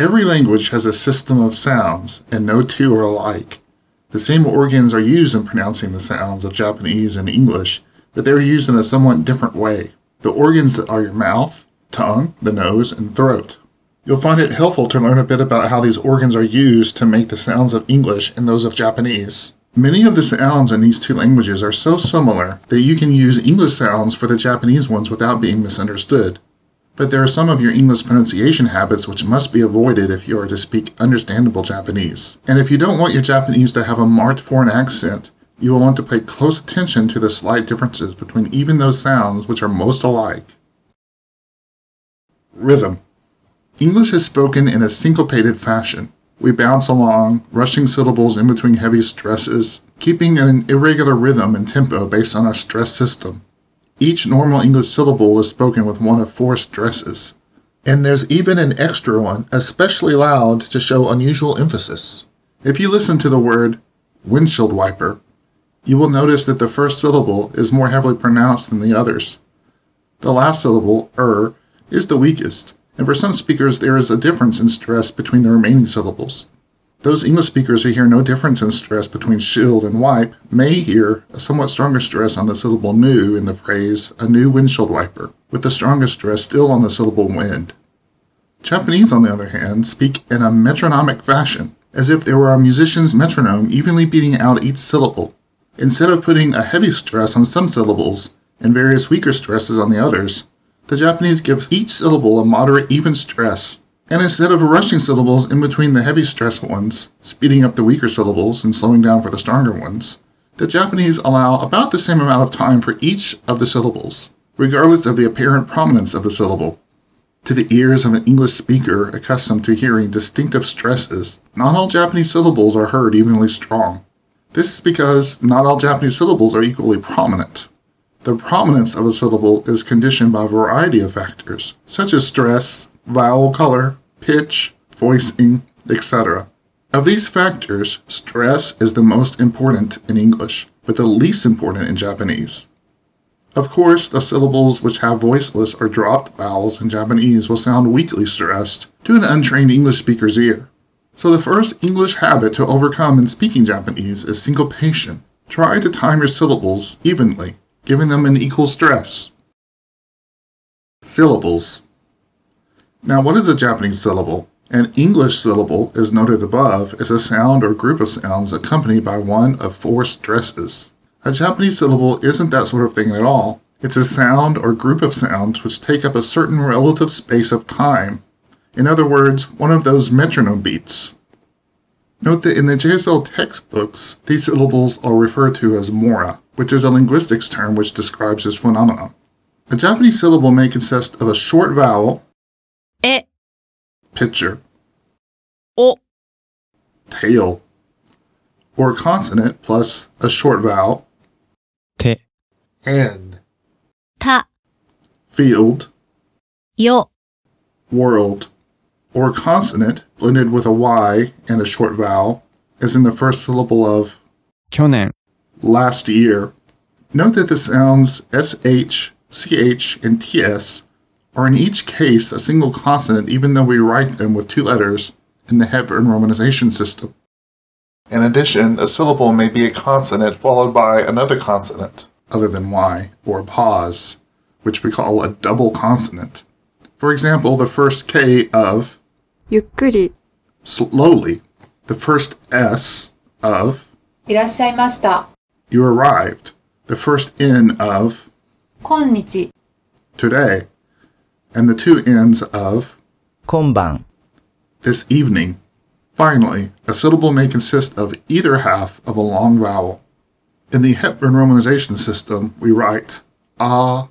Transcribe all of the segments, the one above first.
Every language has a system of sounds, and no two are alike. The same organs are used in pronouncing the sounds of Japanese and English, but they are used in a somewhat different way. The organs are your mouth, tongue, the nose, and throat. You'll find it helpful to learn a bit about how these organs are used to make the sounds of English and those of Japanese. Many of the sounds in these two languages are so similar that you can use English sounds for the Japanese ones without being misunderstood. But there are some of your English pronunciation habits which must be avoided if you are to speak understandable Japanese. And if you don't want your Japanese to have a marked foreign accent, you will want to pay close attention to the slight differences between even those sounds which are most alike. Rhythm. English is spoken in a syncopated fashion. We bounce along, rushing syllables in between heavy stresses, keeping an irregular rhythm and tempo based on our stress system. Each normal English syllable is spoken with one of 4 stresses. And there's even an extra one, especially loud, to show unusual emphasis. If you listen to the word windshield wiper, you will notice that the first syllable is more heavily pronounced than the others. The last syllable, is the weakest, and for some speakers there is a difference in stress between the remaining syllables. Those English speakers who hear no difference in stress between shield and wipe may hear a somewhat stronger stress on the syllable new in the phrase a new windshield wiper, with the strongest stress still on the syllable wind. Japanese, on the other hand, speak in a metronomic fashion, as if there were a musician's metronome evenly beating out each syllable. Instead of putting a heavy stress on some syllables and various weaker stresses on the others, the Japanese give each syllable a moderate even stress. And instead of rushing syllables in between the heavy stress ones, speeding up the weaker syllables and slowing down for the stronger ones, the Japanese allow about the same amount of time for each of the syllables, regardless of the apparent prominence of the syllable. To the ears of an English speaker accustomed to hearing distinctive stresses, not all Japanese syllables are heard evenly strong. This is because not all Japanese syllables are equally prominent. The prominence of a syllable is conditioned by a variety of factors, such as stress, vowel color, pitch, voicing, etc. Of these factors, stress is the most important in English, but the least important in Japanese. Of course, the syllables which have voiceless or dropped vowels in Japanese will sound weakly stressed to an untrained English speaker's ear. So the first English habit to overcome in speaking Japanese is syncopation. Try to time your syllables evenly, giving them an equal stress. Syllables. Now, what is a Japanese syllable? An English syllable, as noted above, is a sound or group of sounds accompanied by one of 4 stresses. A Japanese syllable isn't that sort of thing at all. It's a sound or group of sounds which take up a certain relative space of time. In other words, one of those metronome beats. Note that in the JSL textbooks, these syllables are referred to as mora, which is a linguistics term which describes this phenomenon. A Japanese syllable may consist of a short vowel, e, picture, o, tail, or a consonant plus a short vowel, te, and, ta, field, yo, world, or a consonant blended with a Y and a short vowel, as in the first syllable of 去年、 last year. Note that the sounds SH, CH, and TS are in each case a single consonant even though we write them with 2 letters in the Hepburn romanization system. In addition, a syllable may be a consonant followed by another consonant, other than Y, or a pause, which we call a double consonant. For example, the first K of ゆっくり slowly, the first S of いらっしゃいました。 you arrived, the first N of 今日 today, and the 2 N's of 今晩 this evening. Finally, a syllable may consist of either half of a long vowel. In the Hepburn romanization system, we write a,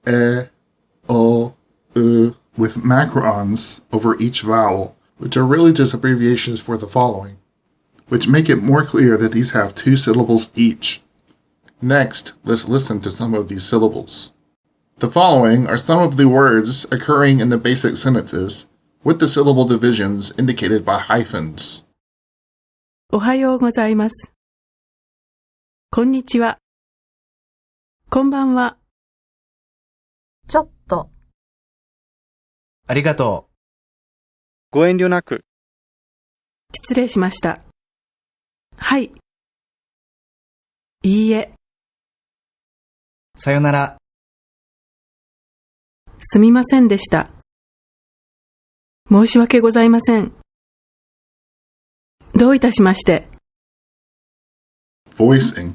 e, o, u with macrons over each vowel, which are really just abbreviations for the following, which make it more clear that these have 2 syllables each. Next, let's listen to some of these syllables. The following are some of the words occurring in the basic sentences, with the syllable divisions indicated by hyphens. おはようございます。こんにちは。こんばんは。ちょっとありがとうご遠慮なく。失礼しました。はい。いいえ。さよなら。すみませんでした。申し訳ございません。どういたしまして。Voicing.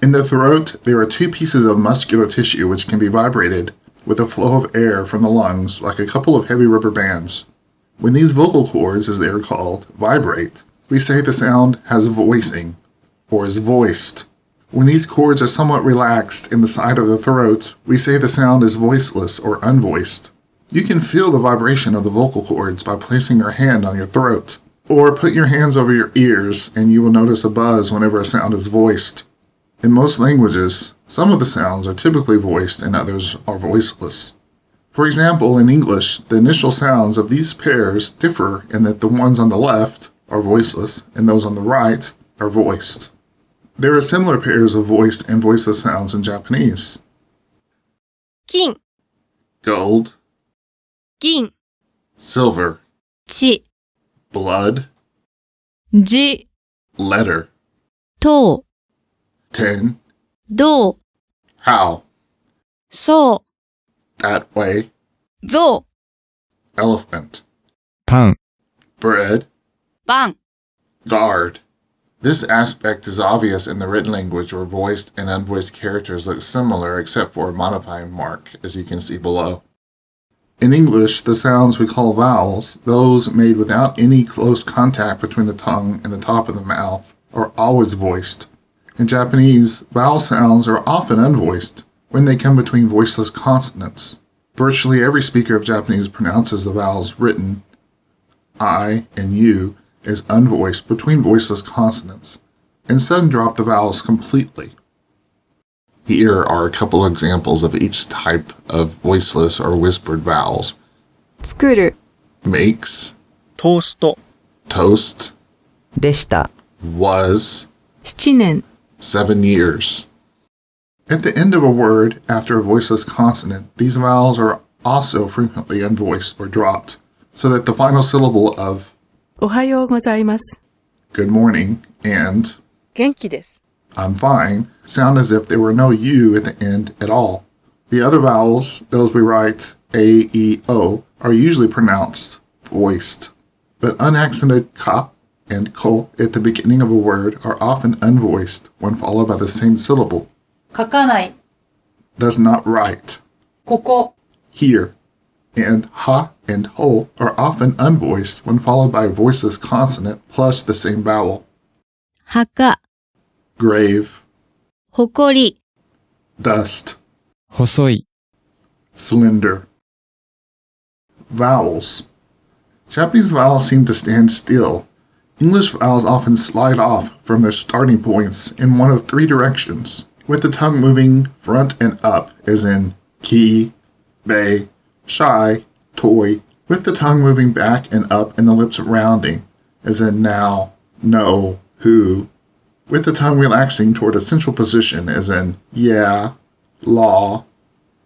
In the throat, there are two pieces of muscular tissue which can be vibrated with a flow of air from the lungs like a couple of heavy rubber bands. When these vocal cords, as they are called, vibrate, we say the sound has voicing, or is voiced. When these cords are somewhat relaxed in the side of the throat, we say the sound is voiceless or unvoiced. You can feel the vibration of the vocal cords by placing your hand on your throat, or put your hands over your ears and you will notice a buzz whenever a sound is voiced. In most languages, some of the sounds are typically voiced and others are voiceless. For example, in English, the initial sounds of these pairs differ in that the ones on the left are voiceless and those on the right are voiced. There are similar pairs of voiced and voiceless sounds in Japanese. 金、 Gold, 銀、 silver, 地、 blood, 字、 letter, 塔、 tin, 銅、 how, そう、 that way, 象、 elephant, パン、 bread, パン。 guard. This aspect is obvious in the written language where voiced and unvoiced characters look similar except for a modifying mark, as you can see below. In English, the sounds we call vowels, those made without any close contact between the tongue and the top of the mouth, are always voiced. In Japanese, vowel sounds are often unvoiced when they come between voiceless consonants. Virtually every speaker of Japanese pronounces the vowels written, I and U, as unvoiced between voiceless consonants, and some drop the vowels completely. Here are a couple examples of each type of voiceless or whispered vowels. 作る Makes, トースト、 toast, でした。 was, 7年、 7 years. At the end of a word after a voiceless consonant, these vowels are also frequently unvoiced or dropped, so that the final syllable of おはようございます。 good morning and 元気です。 I'm fine sound as if there were no U at the end at all. The other vowels, those we write A, E, O, are usually pronounced voiced, but unaccented ka and ko at the beginning of a word are often unvoiced when followed by the same syllable. 書かない。 Does not write. ここ。 Here. And ha and ho are often unvoiced when followed by a voiceless consonant plus the same vowel. 墓、 Grave, 誇り、 dust, 細い、 slender. Vowels. Japanese vowels seem to stand still. English vowels often slide off from their starting points in one of three directions, with the tongue moving front and up, as in ki, bei, shy, toy, with the tongue moving back and up and the lips rounding, as in now, no, who, with the tongue relaxing toward a central position, as in yeah, law,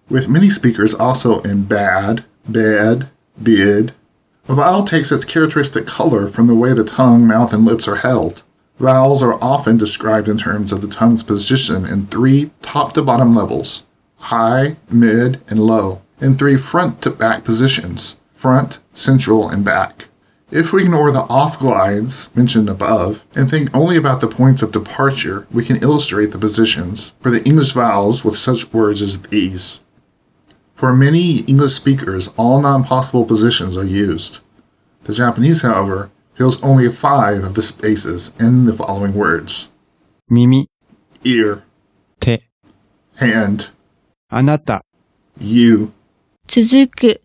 with many speakers also in bad, bed, bid. A vowel takes its characteristic color from the way the tongue, mouth, and lips are held. Vowels are often described in terms of the tongue's position in three top to bottom levels, high, mid, and low, and three front to back positions, front, central, and back. If we ignore the off glides mentioned above and think only about the points of departure, we can illustrate the positions for the English vowels with such words as these. For many English speakers, all non-possible positions are used. The Japanese, however, fills only 5 of the spaces in the following words. 耳、 Ear, 手、 hand, あなた、 you, 続く、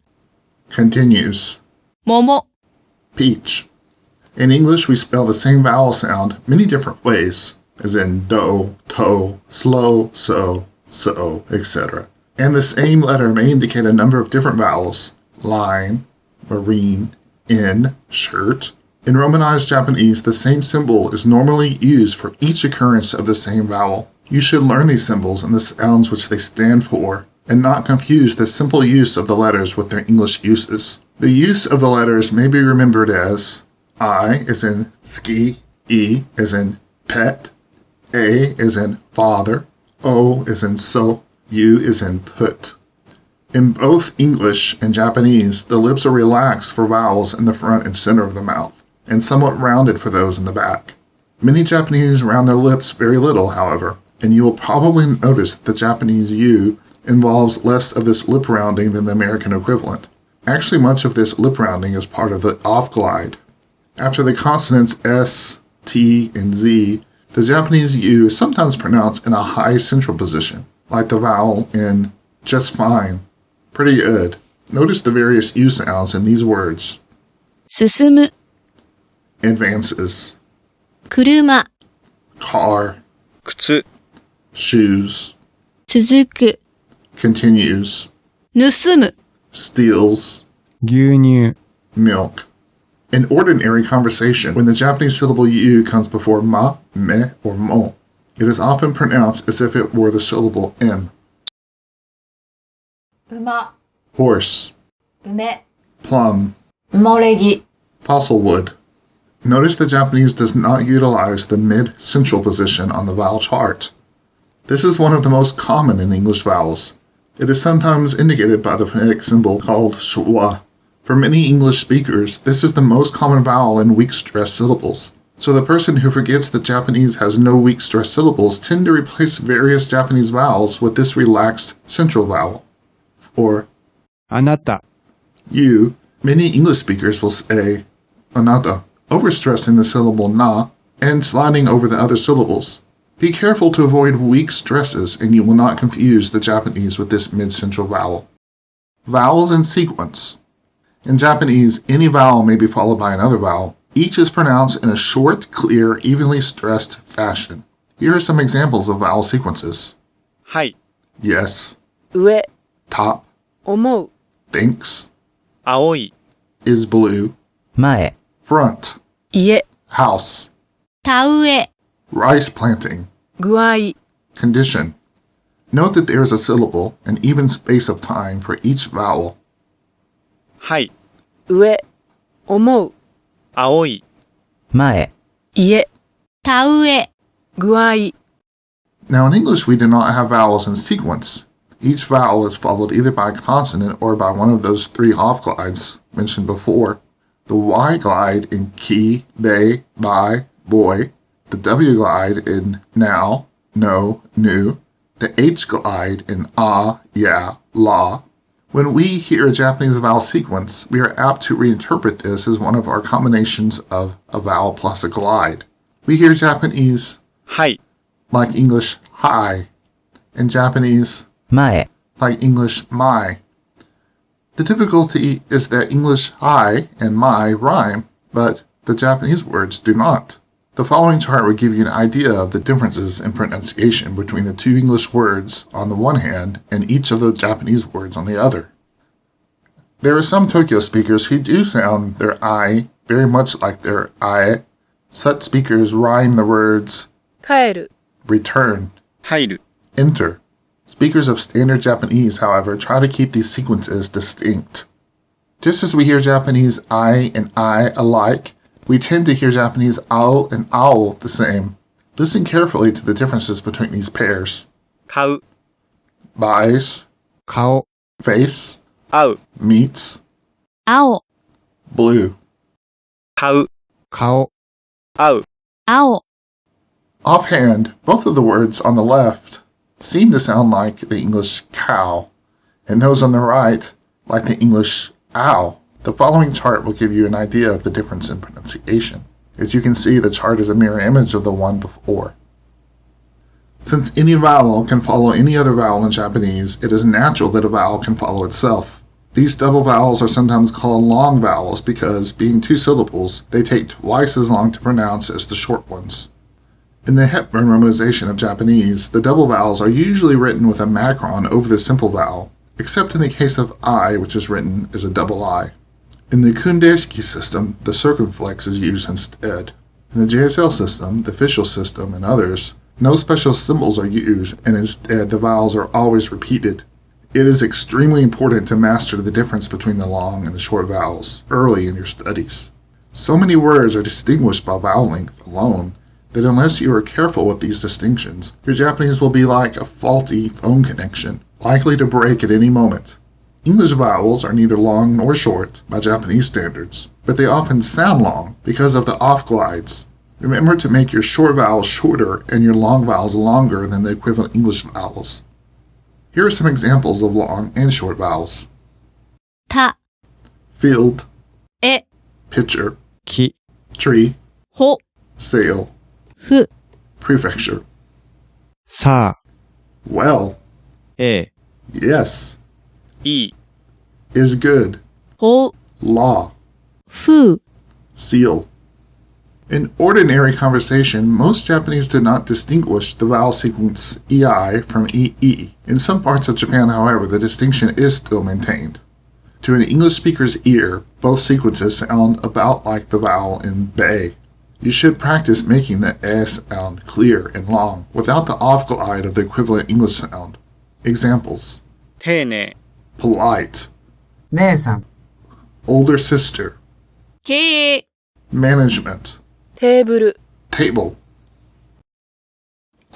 continues, 桃、 peach. In English, we spell the same vowel sound many different ways, as in do, to, slow, so, etc. And the same letter may indicate a number of different vowels, line, marine, in, shirt. In Romanized Japanese, the same symbol is normally used for each occurrence of the same vowel. You should learn these symbols and the sounds which they stand for, and not confuse the simple use of the letters with their English uses. The use of the letters may be remembered as I as in ski, E as in pet, A as in father, O as in so, U as in put. In both English and Japanese, the lips are relaxed for vowels in the front and center of the mouth, and somewhat rounded for those in the back. Many Japanese round their lips very little, however, and you will probably notice that the Japanese U involves less of this lip rounding than the American equivalent. Actually, much of this lip rounding is part of the off glide. After the consonants S, T, and Z, the Japanese U is sometimes pronounced in a high central position, like the vowel in just fine, pretty good. Notice the various U sounds in these words. 進む、 Advances, 車、 car, 靴、 shoes, 続く、 continues, 盗む、 steals, 牛乳、 milk. In ordinary conversation, when the Japanese syllable U comes before ma, me, or mo, it is often pronounced as if it were the syllable M. 馬、 Horse, 梅、 plum, 埋もれ木、 fossil wood. Notice the Japanese does not utilize the mid-central position on the vowel chart. This is one of the most common in English vowels. It is sometimes indicated by the phonetic symbol called schwa. For many English speakers, this is the most common vowel in weak stress syllables. So the person who forgets that Japanese has no weak stress syllables tend to replace various Japanese vowels with this relaxed central vowel. Or あなた、 you, many English speakers will say anata, overstressing the syllable na and sliding over the other syllables. Be careful to avoid weak stresses and you will not confuse the Japanese with this mid-central vowel. Vowels in sequence. In Japanese, any vowel may be followed by another vowel. Each is pronounced in a short, clear, evenly stressed fashion. Here are some examples of vowel sequences. はい、 Yes, 上、 top, 思う、 thinks, 青い、 is blue, 前、 front, 家、 house, 田植え、 rice planting, 具合、 condition. Note that there is a syllable, an even space of time for each vowel. はい、上、思う、青い、前、家、田植え、具合、 Now in English we do not have vowels in sequence. Each vowel is followed either by a consonant or by one of those three off glides mentioned before. The Y glide in ki, be, by, boy. The W glide in now, no, nu. The H glide in yeah, la. When we hear a Japanese vowel sequence, we are apt to reinterpret this as one of our combinations of a vowel plus a glide. We hear Japanese はい、 like English hi, and Japanese 前、 like English my. The difficulty is that English hi and my rhyme, but the Japanese words do not. The following chart would give you an idea of the differences in pronunciation between the two English words on the one hand and each of the Japanese words on the other. There are some Tokyo speakers who do sound their I very much like their I. Such speakers rhyme the words 帰る、 return, 入る、 enter. Speakers of standard Japanese, however, try to keep these sequences distinct. Just as we hear Japanese I and I alike, we tend to hear Japanese ao and ao the same. Listen carefully to the differences between these pairs. 買う、 Buys, 顔、 face, 会う、 meets, 青、 買 blue. う、 顔、 会う、 青、 Offhand, both of the words on the left seem to sound like the English cow, and those on the right like the English ow. The following chart will give you an idea of the difference in pronunciation. As you can see, the chart is a mirror image of the one before. Since any vowel can follow any other vowel in Japanese, it is natural that a vowel can follow itself. These double vowels are sometimes called long vowels because, being two syllables, they take twice as long to pronounce as the short ones. In the Hepburn romanization of Japanese, the double vowels are usually written with a macron over the simple vowel, except in the case of I, which is written as a double I. In the Kundeshiki system, the circumflex is used instead. In the JSL system, the official system, and others, no special symbols are used, and instead the vowels are always repeated. It is extremely important to master the difference between the long and the short vowels early in your studies. So many words are distinguished by vowel length alone that unless you are careful with these distinctions, your Japanese will be like a faulty phone connection, likely to break at any moment. English vowels are neither long nor short by Japanese standards, but they often sound long because of the off glides. Remember to make your short vowels shorter and your long vowels longer than the equivalent English vowels. Here are some examples of long and short vowels. た、 Field, え、 picture, き、 tree, ほ、 sail, ふ、 prefecture. さあ、 Well, え、 yes, いい、 is good, ほ、 law, ふ、 seal. In ordinary conversation, most Japanese do not distinguish the vowel sequence ei from ee. In some parts of Japan, however, the distinction is still maintained. To an English speaker's ear, both sequences sound about like the vowel in bei. You should practice making the e sound clear and long without the off glide of the equivalent English sound. Examples: 丁寧、 polite, 姉さん、 older sister, 経営、 management, テーブル、 table.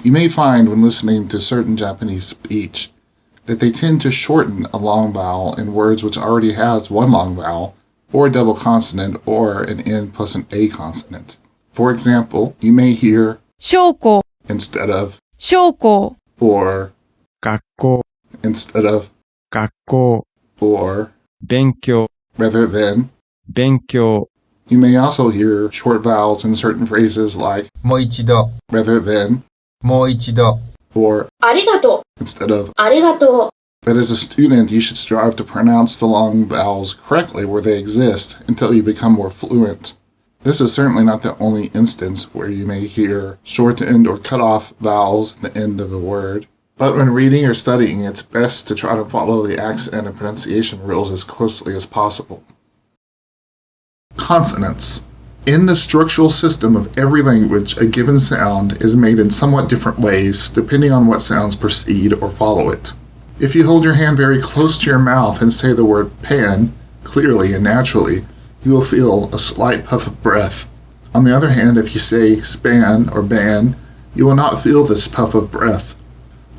You may find when listening to certain Japanese speech that they tend to shorten a long vowel in words which already has one long vowel, or a double consonant, or an N plus an A consonant. For example, you may hear 将校、 instead of, 将校、 or 学校、 instead of, 学校、 or 勉強、 rather than. 勉強、 You may also hear short vowels in certain phrases like もう一度、 rather than, もう一度、 or ありがとう。 instead of. ありがとう。 But as a student, you should strive to pronounce the long vowels correctly where they exist until you become more fluent. This is certainly not the only instance where you may hear shortened or cut off vowels at the end of a word. But when reading or studying, it's best to try to follow the accent and pronunciation rules as closely as possible. Consonants. In the structural system of every language, a given sound is made in somewhat different ways depending on what sounds precede or follow it. If you hold your hand very close to your mouth and say the word pen clearly and naturally, you will feel a slight puff of breath. On the other hand, if you say span or ban, you will not feel this puff of breath.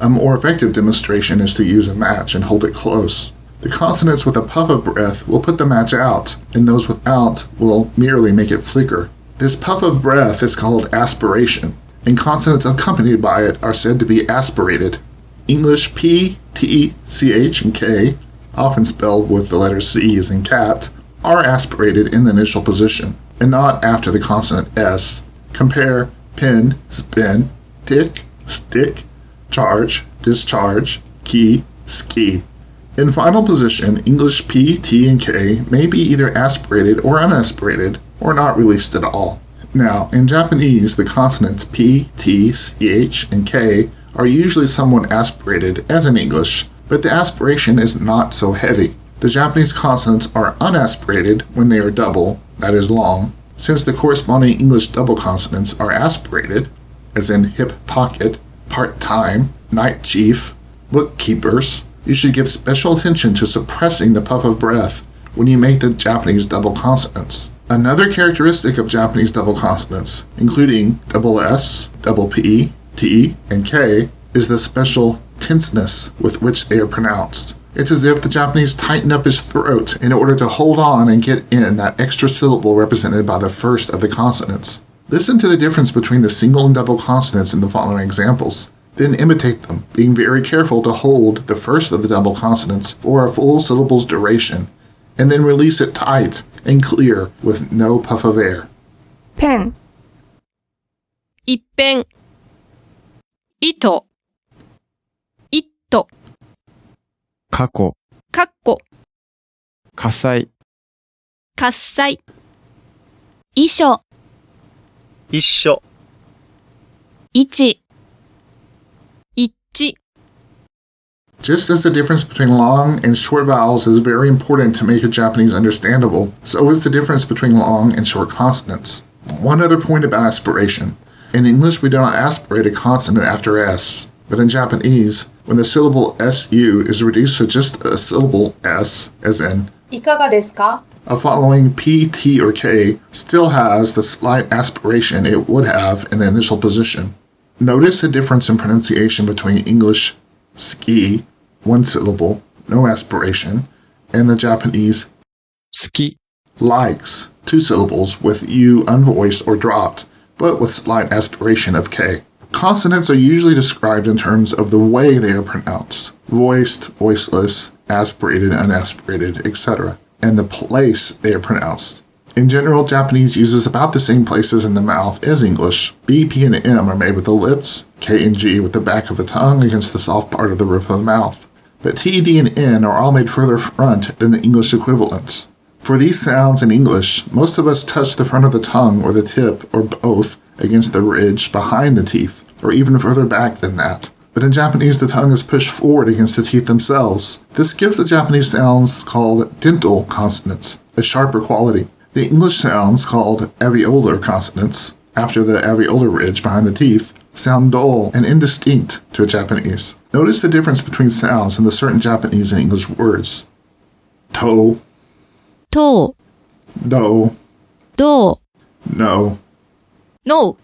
A more effective demonstration is to use a match and hold it close. The consonants with a puff of breath will put the match out, and those without will merely make it flicker. This puff of breath is called aspiration, and consonants accompanied by it are said to be aspirated. English P, T, CH, and K, often spelled with the letter C as in cat, are aspirated in the initial position, and not after the consonant S. Compare pin, spin, tick, stick, charge, discharge, key, ski. In final position, English P, T, and K may be either aspirated or unaspirated, or not released at all. Now, in Japanese, the consonants P, T, CH, and K are usually somewhat aspirated, as in English, but the aspiration is not so heavy. The Japanese consonants are unaspirated when they are double, that is long, since the corresponding English double consonants are aspirated, as in hip pocket, part-time, night chief, bookkeepers. You should give special attention to suppressing the puff of breath when you make the Japanese double consonants. Another characteristic of Japanese double consonants, including double S, double P, T, and K, is the special tenseness with which they are pronounced. It's as if the Japanese tightened up his throat in order to hold on and get in that extra syllable represented by the first of the consonants. Listen to the difference between the single and double consonants in the following examples. Then imitate them, being very careful to hold the first of the double consonants for a full syllable's duration, and then release it tight and clear with no puff of air. ペン、一辺、糸、一途、過去、かっこ、火災、喝采、遺書、一緒、位置、一致。 Just as the difference between long and short vowels is very important to make your Japanese understandable, so is the difference between long and short consonants. One other point about aspiration. In English, we do not aspirate a consonant after S, but in Japanese, when the syllable su is reduced to just a syllable s, as in, いかがですか? a following p, t, or k still has the slight aspiration it would have in the initial position. Notice the difference in pronunciation between English ski, one syllable, no aspiration, and the Japanese 好き、 likes, two syllables with u unvoiced or dropped, but with slight aspiration of k. Consonants are usually described in terms of the way they are pronounced, voiced, voiceless, aspirated, unaspirated, etc., and the place they are pronounced. In general, Japanese uses about the same places in the mouth as English. B, P, and M are made with the lips, K and G with the back of the tongue against the soft part of the roof of the mouth. But T, D, and N are all made further front than the English equivalents. For these sounds in English, most of us touch the front of the tongue or the tip, or both, against the ridge behind the teeth, or even further back than that. But in Japanese, the tongue is pushed forward against the teeth themselves. This gives the Japanese sounds called dental consonants a sharper quality. The English sounds called alveolar consonants, after the alveolar ridge behind the teeth, sound dull and indistinct to a Japanese. Notice the difference between sounds in the certain Japanese and English words. To, と、 do, ど no. う、の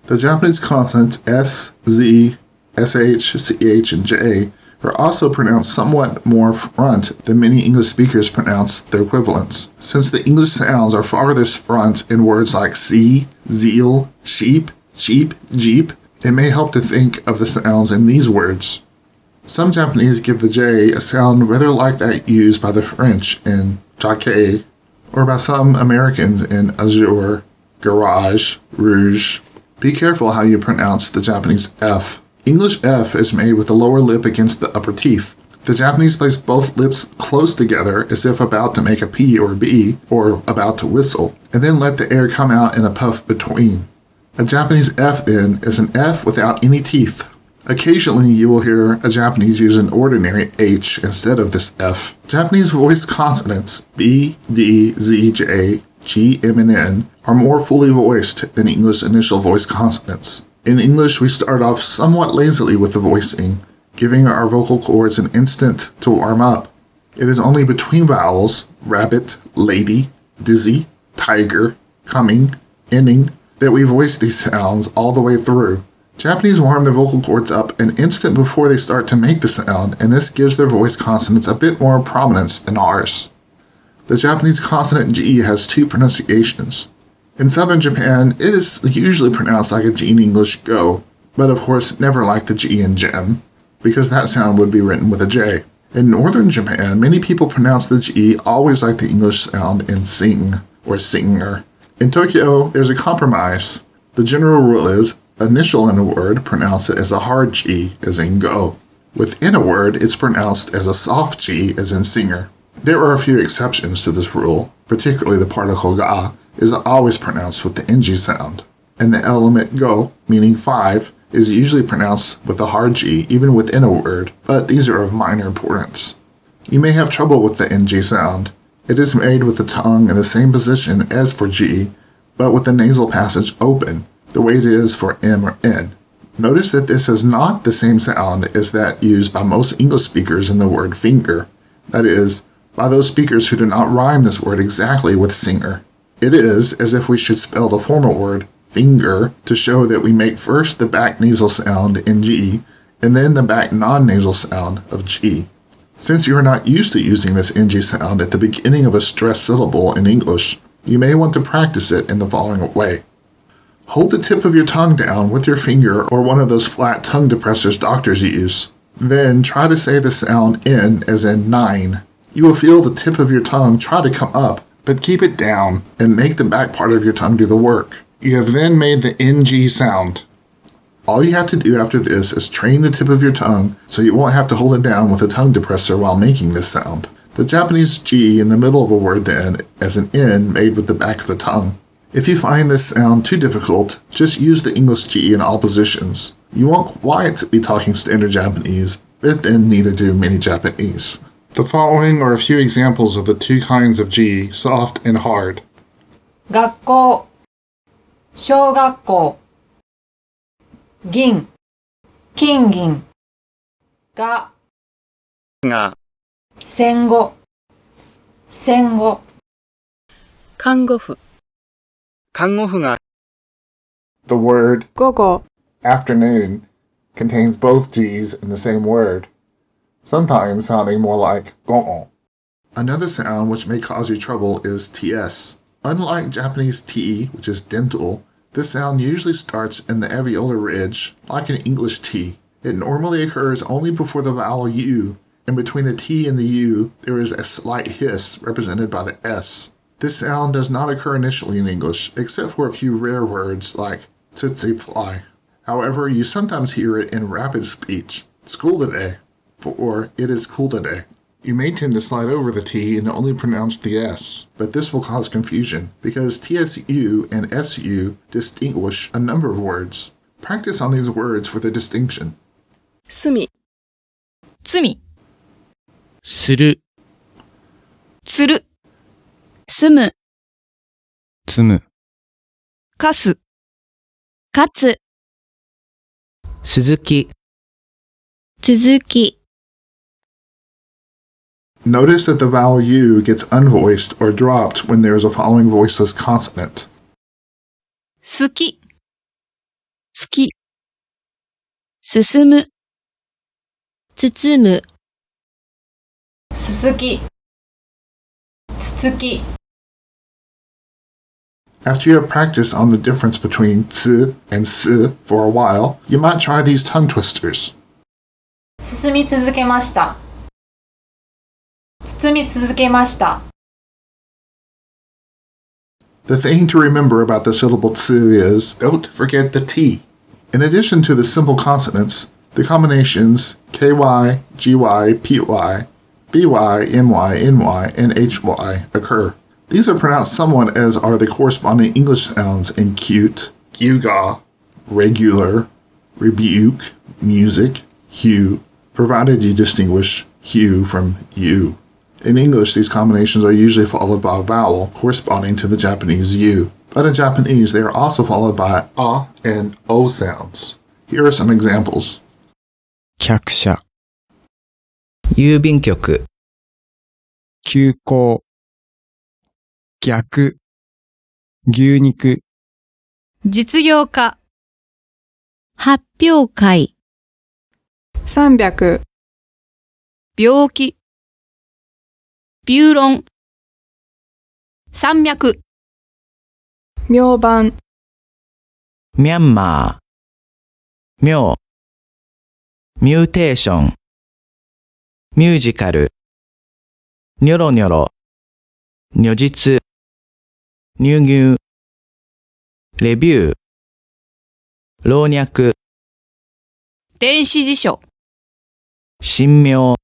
The Japanese consonants S, Z, SH, CH, and J are also pronounced somewhat more front than many English speakers pronounce their equivalents. Since the English sounds are farthest front in words like sea, zeal, sheep, cheap, jeep, it may help to think of the sounds in these words. Some Japanese give the J a sound rather like that used by the French in jaquet, or by some Americans in azure, garage, rouge. Be careful how you pronounce the Japanese F. English F is made with the lower lip against the upper teeth. The Japanese place both lips close together as if about to make a P or B, or about to whistle, and then let the air come out in a puff between. A Japanese F, then, is an F without any teeth. Occasionally, you will hear a Japanese use an ordinary H instead of this F. Japanese voiced consonants B, D, Z, J, G, M, and N are more fully voiced than English initial voice consonants. In English, we start off somewhat lazily with the voicing, giving our vocal cords an instant to warm up. It is only between vowels, rabbit, lady, dizzy, tiger, coming, ending, that we voice these sounds all the way through. Japanese warm their vocal cords up an instant before they start to make the sound, and this gives their voice consonants a bit more prominence than ours. The Japanese consonant G has two pronunciations. In southern Japan, it is usually pronounced like a G in English go, but of course never like the G in gem, because that sound would be written with a J. In northern Japan, many people pronounce the G always like the English sound in sing, or singer. In Tokyo, there's a compromise. The general rule is, initial in a word, pronounce it as a hard G, as in go. Within a word, it's pronounced as a soft G, as in singer. There are a few exceptions to this rule, particularly the particle ga is always pronounced with the ng sound, and the element go, meaning 5, is usually pronounced with a hard G even within a word, but these are of minor importance. You may have trouble with the ng sound. It is made with the tongue in the same position as for G, but with the nasal passage open, the way it is for M or N. Notice that this is not the same sound as that used by most English speakers in the word finger, that is, by those speakers who do not rhyme this word exactly with singer. It is as if we should spell the formal word finger to show that we make first the back nasal sound in G, and then the back non-nasal sound of G. Since you are not used to using this ng sound at the beginning of a stressed syllable in English, you may want to practice it in the following way. Hold the tip of your tongue down with your finger or one of those flat tongue depressors doctors use. Then try to say the sound N as in 9. You will feel the tip of your tongue try to come up, but keep it down and make the back part of your tongue do the work. You have then made the ng sound. All you have to do after this is train the tip of your tongue so you won't have to hold it down with a tongue depressor while making this sound. The Japanese G in the middle of a word then as an N made with the back of the tongue. If you find this sound too difficult, just use the English G in all positions. You won't quite be talking standard Japanese, but then neither do many Japanese. The following are a few examples of the two kinds of G, soft and hard. 学校、小学校、銀、金銀。が、が、戦後、戦後、看護婦、看護婦が、 The word 午後、 afternoon contains both G's in the same word, sometimes sounding more like go'on. Another sound which may cause you trouble is ts. Unlike Japanese t, which is dental, this sound usually starts in the alveolar ridge, like an English t. It normally occurs only before the vowel u, and between the t and the u there is a slight hiss represented by the s. This sound does not occur initially in English, except for a few rare words like tsetse fly. However, you sometimes hear it in rapid speech, school today, or it is cool today. You may tend to slide over the T and only pronounce the S, but this will cause confusion because TSU and SU distinguish a number of words. Practice on these words for their distinction. 隅、罪、する、つる、住む、積む、かす、かつ、鈴木、続き、Notice that the vowel U gets unvoiced or dropped when there is a following voiceless consonant. 好き、好き、進む、包む、すすき、つつき、 After you have practiced on the difference between ts and s for a while, you might try these tongue twisters. 進み続けました。包み続けました。The thing to remember about the syllable tsu is, don't forget the T. In addition to the simple consonants, the combinations ky, gy, py, by, my, ny, and hy occur. These are pronounced somewhat as are the corresponding English sounds in cute, gewgaw, regular, rebuke, music, hue, provided you distinguish hue from you. In English, these combinations are usually followed by a vowel corresponding to the Japanese U, but in Japanese they are also followed by a and o sounds. Here are some examples. 客車、郵便局、急行、逆、牛肉、実業家、発表会、 300、病気、ビューロン、山脈、明晩、ミャンマー、妙、ミューテーション、ミュージカル、ニョロニョロ、如実、乳牛、レビュー、老若、電子辞書、神妙、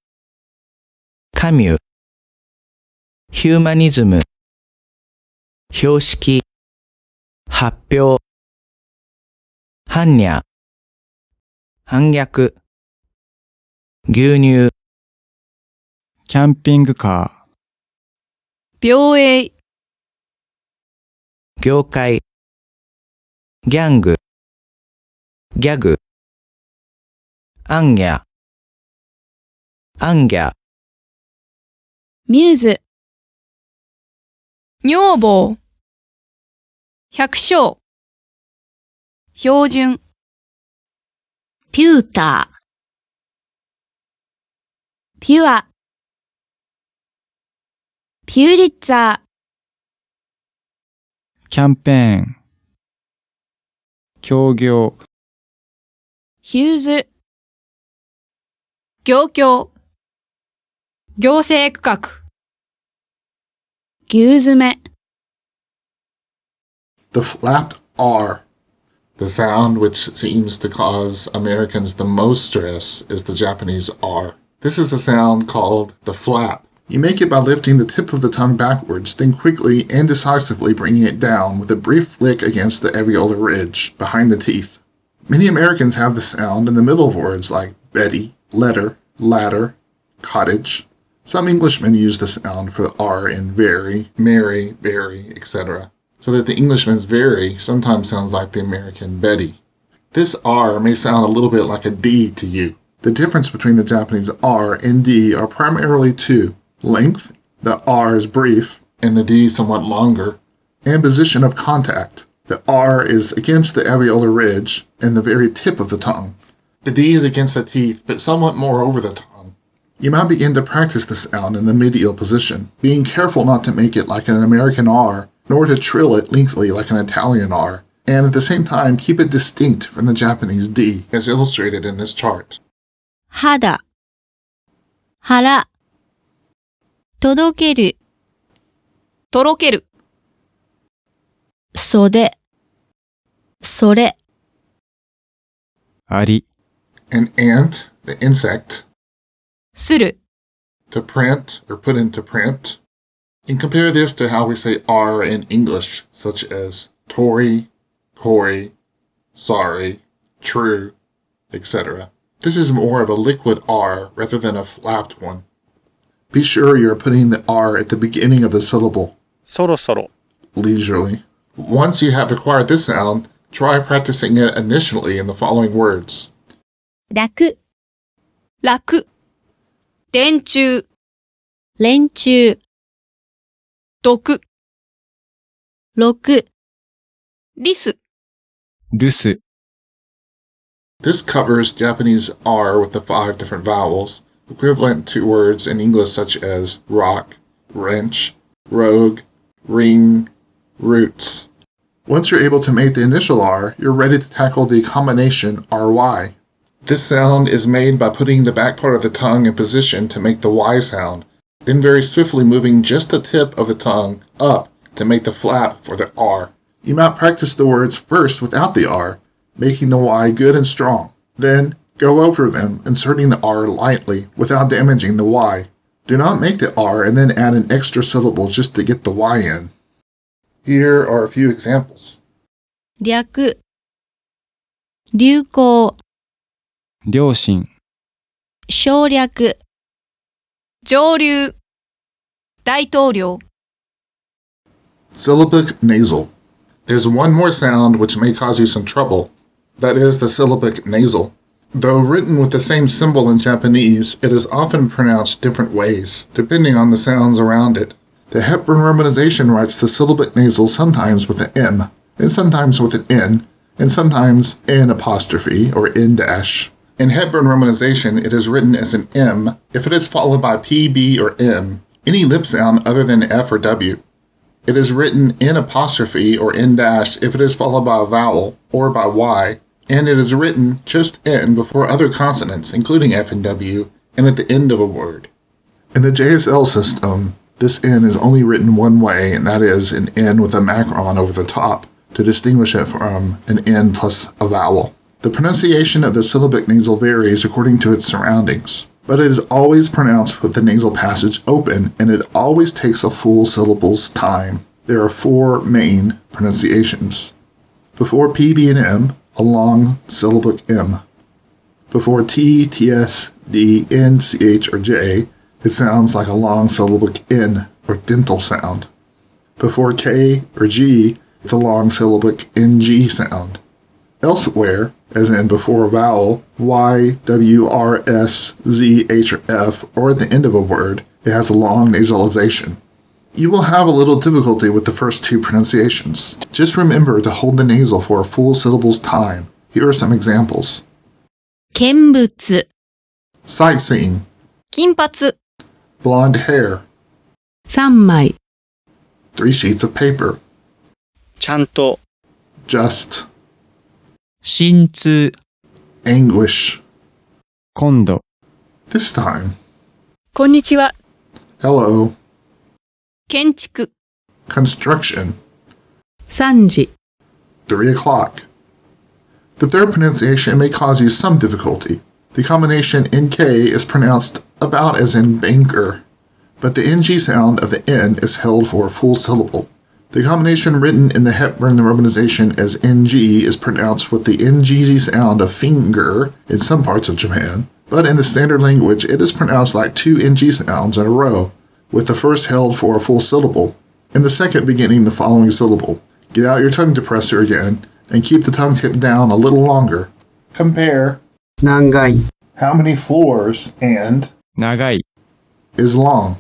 カミュ、ヒューマニズム、標識、発表、般若、反逆、牛乳、キャンピングカ病営、業界、ギャング、ギャグ、アンギャ、アンギャ、ミューズ、女房、百姓、標準、ピューター、ピュア、ピューリッツァー、ー、キャンペーン、協業、ヒューズ、行協、行政区画、牛詰め、 The flapped R. The sound which seems to cause Americans the most stress is the Japanese R. This is a sound called the flap. You make it by lifting the tip of the tongue backwards, then quickly and decisively bringing it down with a brief flick against the alveolar ridge behind the teeth. Many Americans have the sound in the middle of words like Betty, letter, ladder, cottage. Some Englishmen use the sound for the R in very, merry, very, etc., so that the Englishman's very sometimes sounds like the American Betty. This R may sound a little bit like a D to you. The difference between the Japanese R and D are primarily two: length, the R is brief and the D somewhat longer, and position of contact. The R is against the alveolar ridge and the very tip of the tongue. The D is against the teeth, but somewhat more over the tongue. You might begin to practice the sound in the medial position, being careful not to make it like an American R, nor to trill it lengthily like an Italian R, and at the same time keep it distinct from the Japanese D, as illustrated in this chart. 肌、腹、届ける、とろける、袖、それ、あり、 An ant, the insect, する、 to print or put into print. And compare this to how we say R in English, such as Tory, Cory, sorry, true, etc. This is more of a liquid R rather than a flapped one. Be sure you're putting the R at the beginning of the syllable, そろそろ、 leisurely. Once you have acquired this sound, try practicing it initially in the following words. 楽、楽、電柱、連中、毒、六、リス、留守、 This covers Japanese R with the 5 different vowels, equivalent to words in English such as rock, wrench, rogue, ring, roots. Once you're able to make the initial R, you're ready to tackle the combination RY. This sound is made by putting the back part of the tongue in position to make the Y sound, then very swiftly moving just the tip of the tongue up to make the flap for the R. You might practice the words first without the R, making the Y good and strong. Then, go over them, inserting the R lightly without damaging the Y. Do not make the R and then add an extra syllable just to get the Y in. Here are a few examples. 略、流行、両親、省略、上流、大統領、 Syllabic nasal. There's one more sound which may cause you some trouble. That is the syllabic nasal. Though written with the same symbol in Japanese, it is often pronounced different ways, depending on the sounds around it. The Hepburn romanization writes the syllabic nasal sometimes with an M, and sometimes with an N, and sometimes N apostrophe or N dash. In Hepburn romanization, it is written as an M if it is followed by P, B, or M, any lip sound other than F or W. It is written N apostrophe or N dash if it is followed by a vowel or by Y, and it is written just N before other consonants, including F and W, and at the end of a word. In the JSL system, this N is only written one way, and that is an N with a macron over the top, to distinguish it from an N plus a vowel. The pronunciation of the syllabic nasal varies according to its surroundings, but it is always pronounced with the nasal passage open, and it always takes a full syllable's time. There are 4 main pronunciations. Before P, B, and M, a long syllabic M. Before T, TS, D, N, CH, or J, it sounds like a long syllabic N, or dental sound. Before K or G, it's a long syllabic NG sound. Elsewhere, as in before a vowel, Y, W, R, S, Z, H, or F, or at the end of a word, it has a long nasalization. You will have a little difficulty with the first 2 pronunciations. Just remember to hold the nasal for a full syllable's time. Here are some examples. 見物、 Sightseeing, 金髪、 blonde hair, 3枚、 3 sheets of paper, ちゃんと、 just, 心痛、 anguish, 今度、 this time, こんにちは、 hello, 建築、 construction, 3時、 3 o'clock. The third pronunciation may cause you some difficulty. The combination NK is pronounced about as in banker, but the NG sound of the N is held for a full syllable. The combination written in the Hepburn romanization as NG is pronounced with the NGZ sound of finger in some parts of Japan, but in the standard language it is pronounced like 2 NG sounds in a row, with the first held for a full syllable, and the second beginning the following syllable. Get out your tongue depressor again, and keep the tongue tip down a little longer. Compare 長い、How many floors and 長い、 is long.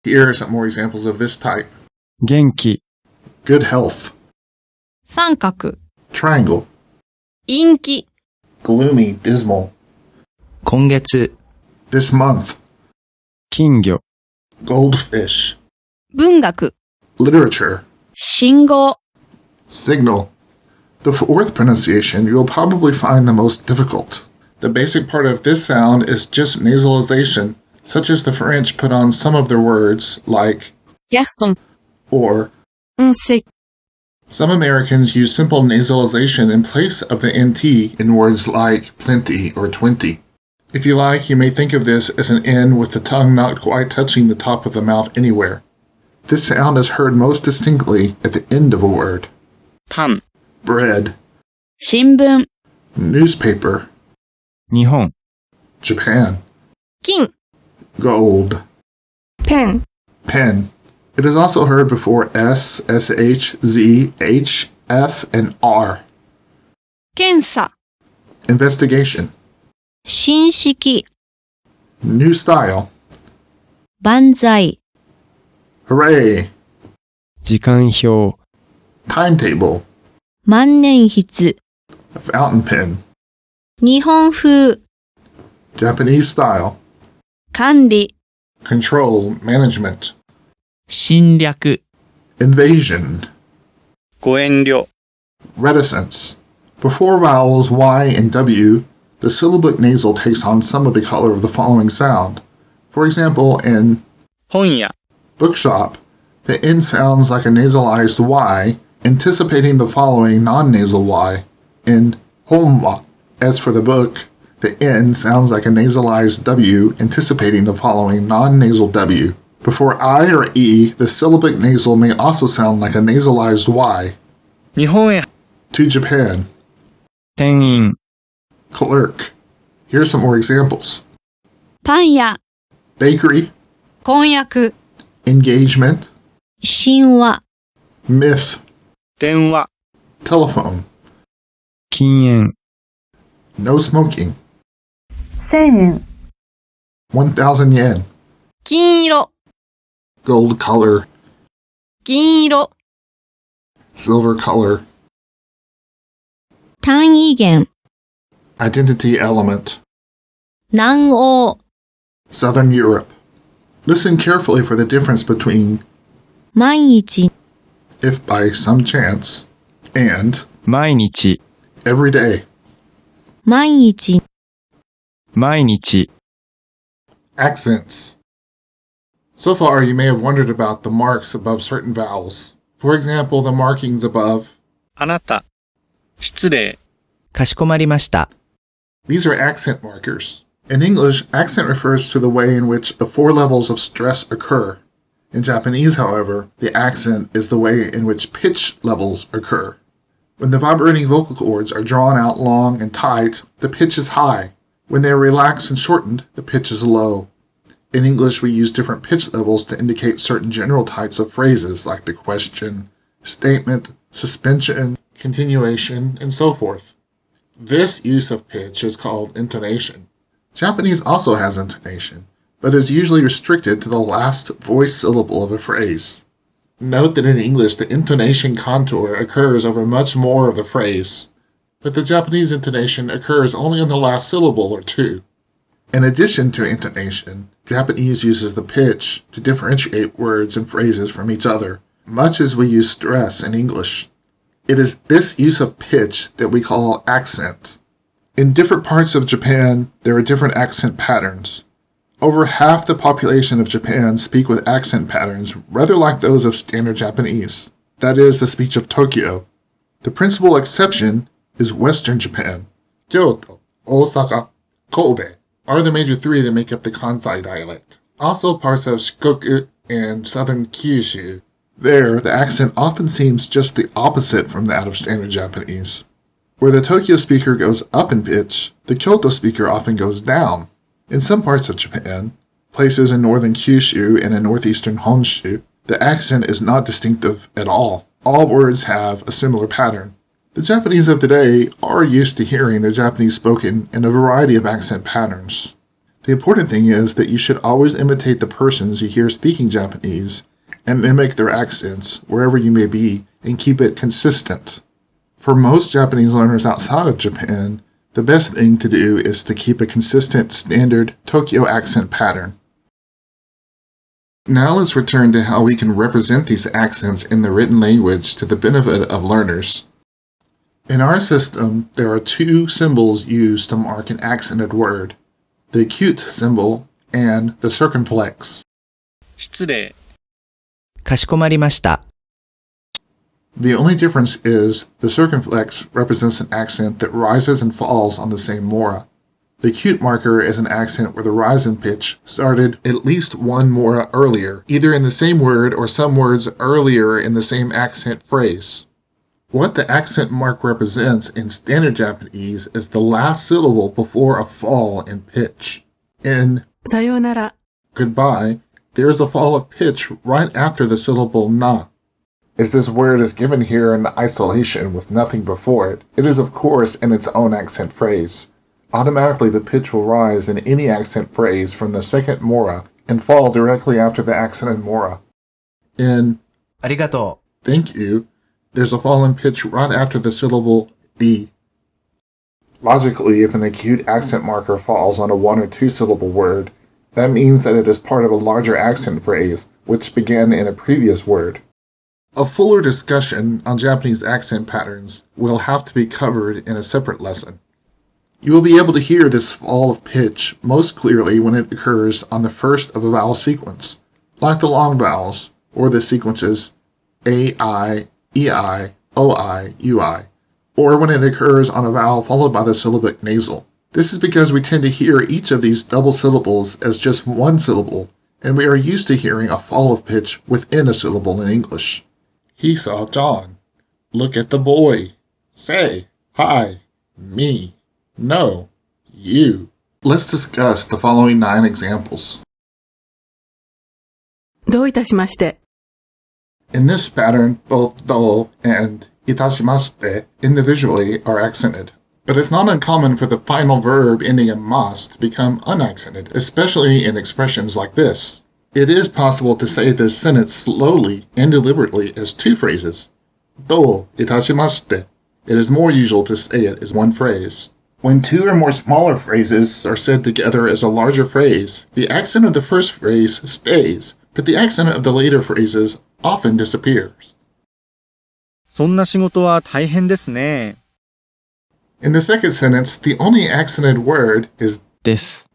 Here are some more examples of this type. 元気、 Good health. 三角、 Triangle. 陰気、 Gloomy, dismal. 今月、 This month. 金魚、 Goldfish. 文学、 Literature. 信号、 Signal. The fourth pronunciation you will probably find the most difficult. The basic part of this sound is just nasalization, such as the French put on some of their words like garçon, or. on sait, Some Americans use simple nasalization in place of the NT in words like plenty or 20. If you like, you may think of this as an N with the tongue not quite touching the top of the mouth anywhere. This sound is heard most distinctly at the end of a word. パン、 Bread, 新聞、 newspaper, 日本、 Japan, 金、 gold, ペン、 pen. It is also heard before S, SH, Z, H, F, and R. 検査、 Investigation, 新式、 new style, 万歳、 hooray, 時間表、 timetable, 万年筆、 fountain pen, 日本風、 Japanese style, 管理、 control, management, 侵略、 invasion, ご遠慮、 reticence. Before vowels Y and W, the syllabic nasal takes on some of the color of the following sound. For example, in 本屋、 bookshop, the N sounds like a nasalized Y, anticipating the following non-nasal Y. In honwa, as for the book, the N sounds like a nasalized W, anticipating the following non-nasal W. Before I or E, the syllabic nasal may also sound like a nasalized Y. 日本へ、 To Japan, 店員、 clerk. Here's some more examples. パン屋、 Bakery, 婚約、 engagement, 神話、 myth, 電話、 telephone, 禁煙、 no smoking, 1000円、 1,000 yen, 金色、 gold color, 銀色、 silver color, 単位元、 identity element, 南欧、 Southern Europe. Listen carefully for the difference between 毎日、 if by some chance and 毎日、 every day. 毎日、毎日、 Accents. So far, you may have wondered about the marks above certain vowels. For example, the markings above. あなた、失礼、かしこまりました。 These are accent markers. In English, accent refers to the way in which the four levels of stress occur. In Japanese, however, the accent is the way in which pitch levels occur. When the vibrating vocal cords are drawn out long and tight, the pitch is high. When they are relaxed and shortened, the pitch is low. In English, we use different pitch levels to indicate certain general types of phrases like the question, statement, suspension, continuation, and so forth. This use of pitch is called intonation. Japanese also has intonation, but is usually restricted to the last voice syllable of a phrase. Note that in English, the intonation contour occurs over much more of the phrase, but the Japanese intonation occurs only on the last syllable or two. In addition to intonation, Japanese uses the pitch to differentiate words and phrases from each other, much as we use stress in English. It is this use of pitch that we call accent. In different parts of Japan, there are different accent patterns. Over half the population of Japan speak with accent patterns rather like those of Standard Japanese, that is, the speech of Tokyo. The principal exception is Western Japan. Kyoto, Osaka, Kobe are the major three that make up the Kansai dialect. Also parts of Shikoku and southern Kyushu. There, the accent often seems just the opposite from that of Standard Japanese. Where the Tokyo speaker goes up in pitch, the Kyoto speaker often goes down. In some parts of Japan, places in northern Kyushu and in northeastern Honshu, the accent is not distinctive at all. All words have a similar pattern. The Japanese of today are used to hearing their Japanese spoken in a variety of accent patterns. The important thing is that you should always imitate the persons you hear speaking Japanese and mimic their accents wherever you may be and keep it consistent. For most Japanese learners outside of Japan, the best thing to do is to keep a consistent standard Tokyo accent pattern. Now let's return to how we can represent these accents in the written language to the benefit of learners. In our system, there are two symbols used to mark an accented word, the acute symbol and the circumflex. 失礼、かしこまりました。The only difference is the circumflex represents an accent that rises and falls on the same mora. The acute marker is an accent where the rise in pitch started at least one mora earlier, either in the same word or some words earlier in the same accent phrase. What the accent mark represents in standard Japanese is the last syllable before a fall in pitch. In さようなら、 goodbye, there is a fall of pitch right after the syllable na. As this word is given here in isolation with nothing before it, it is of course in its own accent phrase. Automatically the pitch will rise in any accent phrase from the second mora and fall directly after the accented mora. In ありがと thank you, there's a fall in pitch right after the syllable be. Logically, if an acute accent marker falls on a one or two syllable word, that means that it is part of a larger accent phrase, which began in a previous word. A fuller discussion on Japanese accent patterns will have to be covered in a separate lesson. You will be able to hear this fall of pitch most clearly when it occurs on the first of a vowel sequence, like the long vowels, or the sequences A-I, E-I, O-I, U-I, or when it occurs on a vowel followed by the syllabic nasal. This is because we tend to hear each of these double syllables as just one syllable, and we are used to hearing a fall of pitch within a syllable in English. He saw John. Look at the boy. Say, hi, me, no, you. Let's discuss the following 9 examples. どういたしまして、 In this pattern, both do and itashimashite individually are accented. But it's not uncommon for the final verb ending in mas to become unaccented, especially in expressions like this. It is possible to say this sentence slowly and deliberately as 2 phrases. Do itashimashite. It is more usual to say it as one phrase. When 2 or more smaller phrases are said together as a larger phrase, the accent of the first phrase stays, but the accent of the later phrases often disappears. そんな仕事は大変ですね。In the second sentence, the only accented word is です。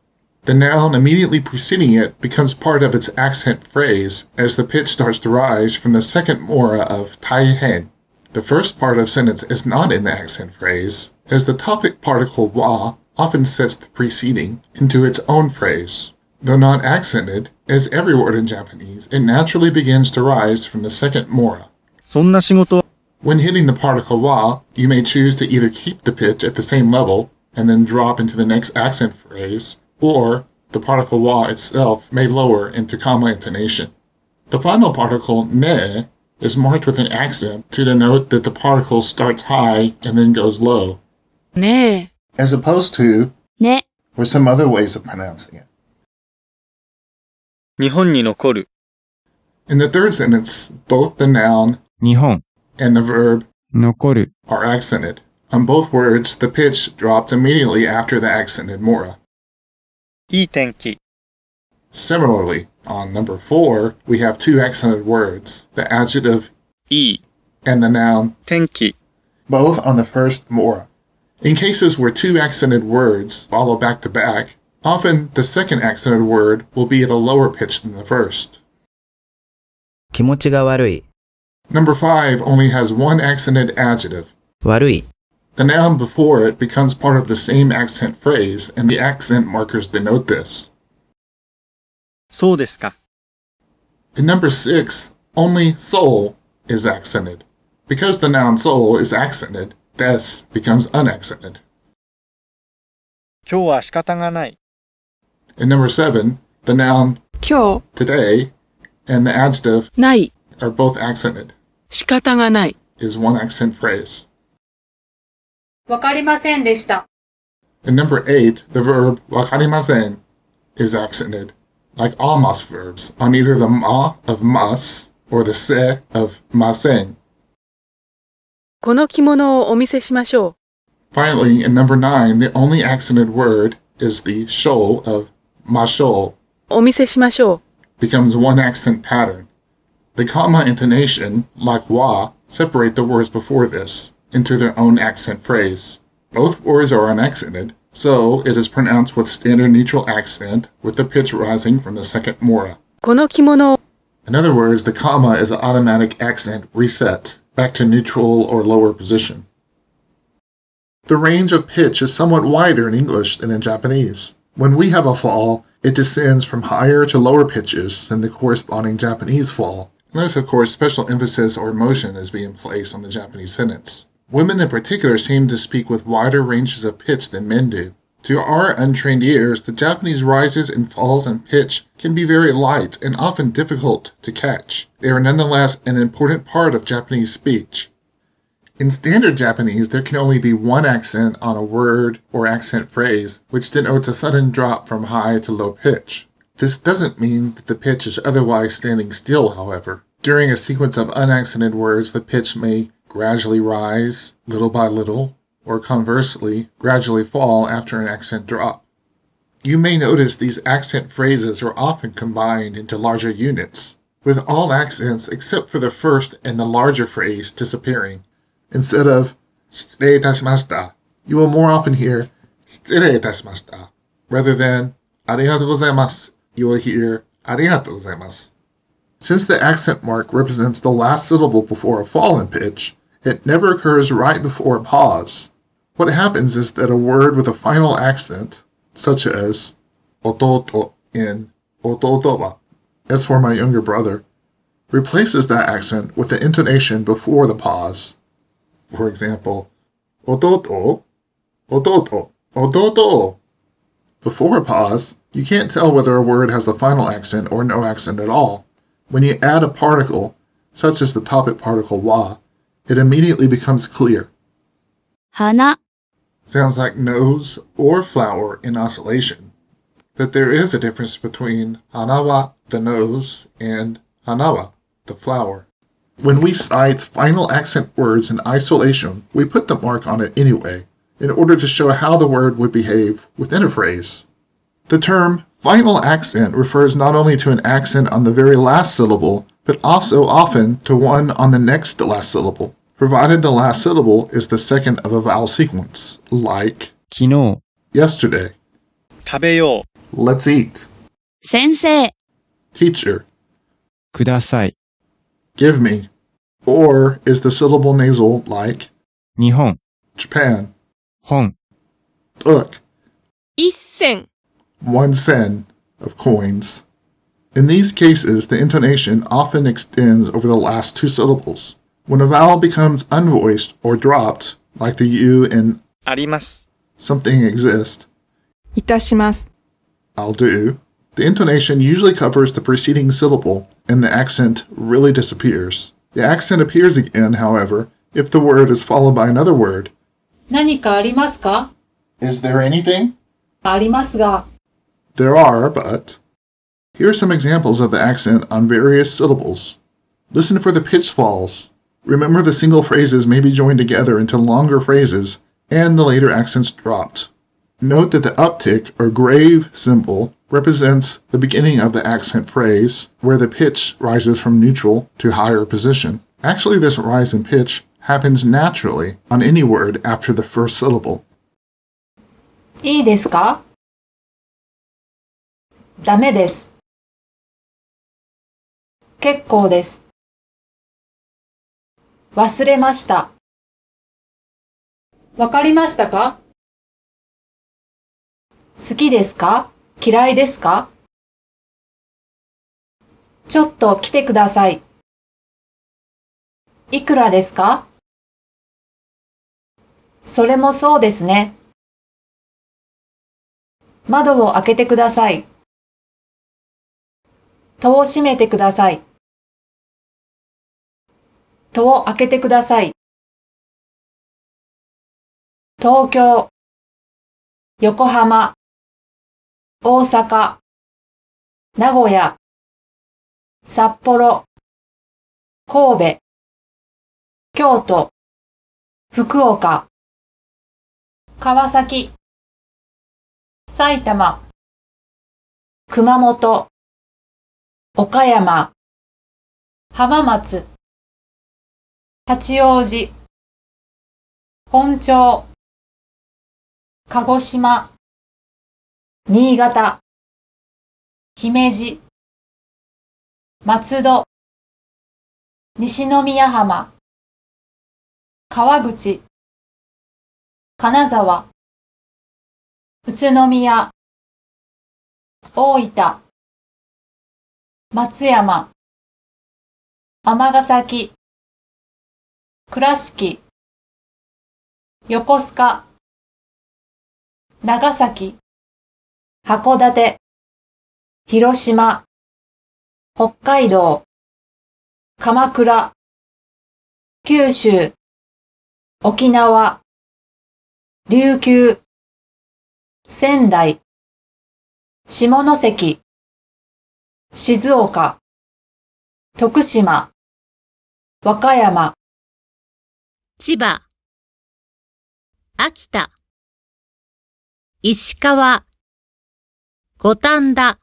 the noun immediately preceding it becomes part of its accent phrase as the pitch starts to rise from the second mora of taihen. The first part of sentence is not in the accent phrase, as the topic particle wa often sets the preceding into its own phrase. Though not accented, as every word in Japanese, it naturally begins to rise from the second mora. そんな仕事は When hitting the particle wa, you may choose to either keep the pitch at the same level and then drop into the next accent phrase, or the particle wa itself may lower into comma intonation. The final particle ne is marked with an accent to denote that the particle starts high and then goes low, ねえ、 as opposed to ね、 or some other ways of pronouncing it. 日本に残る。 In the third sentence, both the noun 日本、 and the verb 残る、 are accented. On both words, the pitch drops immediately after the accented mora. いい天気。 Similarly, on number 4, we have 2 accented words, the adjective いい and the noun, 天気。 both on the first mora. In cases where 2 accented words follow back to back, often the second accented word will be at a lower pitch than the first. 気持ちが悪い。 Number 5 only has 1 accented adjective. 悪い。 The noun before it becomes part of the same accent phrase, and the accent markers denote this. そうですか。 In number 6, only soul is accented. Because the noun soul is accented, des becomes unaccented. 今日は仕方がない。 In number 7, the noun 今日、 today and the adjective ない、 are both accented, 仕方がない。 is one accent phrase. わかりませんでした。 In number 8, the verb wakarimasen is accented, like all must verbs, on either the ma of must or the se of masen. この着物をお見せしましょ Finally, in number 9, the only accented word is the shol of mashol, う。お見せしましょ becomes one accent pattern. The comma intonation, like wa, separate the words before this into their own accent phrase. Both words are unaccented, so it is pronounced with standard neutral accent with the pitch rising from the second mora. う。この着物を In other words, the comma is an automatic accent reset back to neutral or lower position. The range of pitch is somewhat wider in English than in Japanese. When we have a fall, it descends from higher to lower pitches than the corresponding Japanese fall, unless of course special emphasis or emotion is being placed on the Japanese sentence. Women in particular seem to speak with wider ranges of pitch than men do. To our untrained ears, the Japanese rises and falls in pitch can be very light and often difficult to catch. They are nonetheless an important part of Japanese speech. In standard Japanese, there can only be one accent on a word or accent phrase, which denotes a sudden drop from high to low pitch. This doesn't mean that the pitch is otherwise standing still, however. During a sequence of unaccented words, the pitch may gradually rise, little by little, or conversely, gradually fall after an accent drop. You may notice these accent phrases are often combined into larger units, with all accents except for the first and the larger phrase disappearing. Instead of 失礼いたしました, you will more often hear 失礼いたしました. Rather than ありがとうございます, you will hear ありがとうございます. Since the accent mark represents the last syllable before a fall in pitch, it never occurs right before a pause. What happens is that a word with a final accent, such as 弟 in 弟は, as for my younger brother, replaces that accent with the intonation before the pause. For example, 弟 弟 弟. Before a pause, you can't tell whether a word has a final accent or no accent at all. When you add a particle, such as the topic particle wa, it immediately becomes clear. 花、 Sounds like nose or flower in oscillation. But there is a difference between hanawa, the nose, and hanawa, the flower. When we cite final accent words in isolation, we put the mark on it anyway, in order to show how the word would behave within a phrase. The term final accent refers not only to an accent on the very last syllable, but also often to one on the next to last syllable, provided the last syllable is the second of a vowel sequence, like 昨日、 yesterday, 食べよう。 let's eat, 先生、 teacher, ください、 give me, or is the syllable nasal like 日本、 Japan, 本、 book, 一銭、 one sen of coins. In these cases, the intonation often extends over the last two syllables. When a vowel becomes unvoiced or dropped, like the U in あります。 something exists, いたします。 I'll do, the intonation usually covers the preceding syllable and the accent really disappears. The accent appears again, however, if the word is followed by another word. 何かありますか？ Is there anything? ありますが。 There are, but. Here are some examples of the accent on various syllables. Listen for the pitch falls. Remember the single phrases may be joined together into longer phrases, and the later accents dropped. Note that the uptick or grave symbol represents the beginning of the accent phrase, where the pitch rises from neutral to higher position. Actually, this rise in pitch happens naturally on any word after the first syllable. いいですか？ダメです。結構です。忘れました。わかりましたか？好きですか？嫌いですか？ちょっと来てください。いくらですか？それもそうですね。窓を開けてください。戸を閉めてください。戸を開けてください。東京、横浜、大阪、名古屋、札幌、神戸、京都、福岡、川崎、埼玉、熊本、岡山、浜松、八王子、本町、鹿児島、新潟、姫路、松戸、西宮浜、川口、金沢、宇都宮、大分、松山、尼崎、倉敷、横須賀、長崎、函館、広島、北海道、鎌倉、九州、沖縄、琉球、仙台、下関、静岡、徳島、和歌山、千葉、秋田、石川、五反田。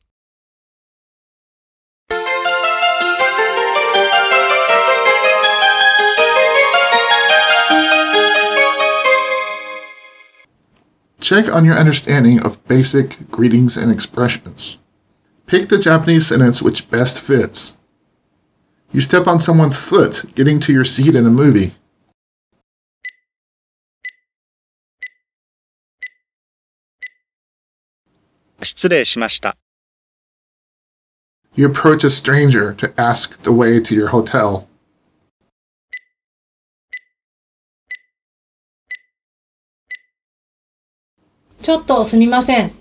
Check on your understanding of basic greetings and expressions. Pick the Japanese sentence which best fits. You step on someone's foot getting to your seat in a movie. 失礼しました。You approach a stranger to ask the way to your hotel. ちょっとすみません。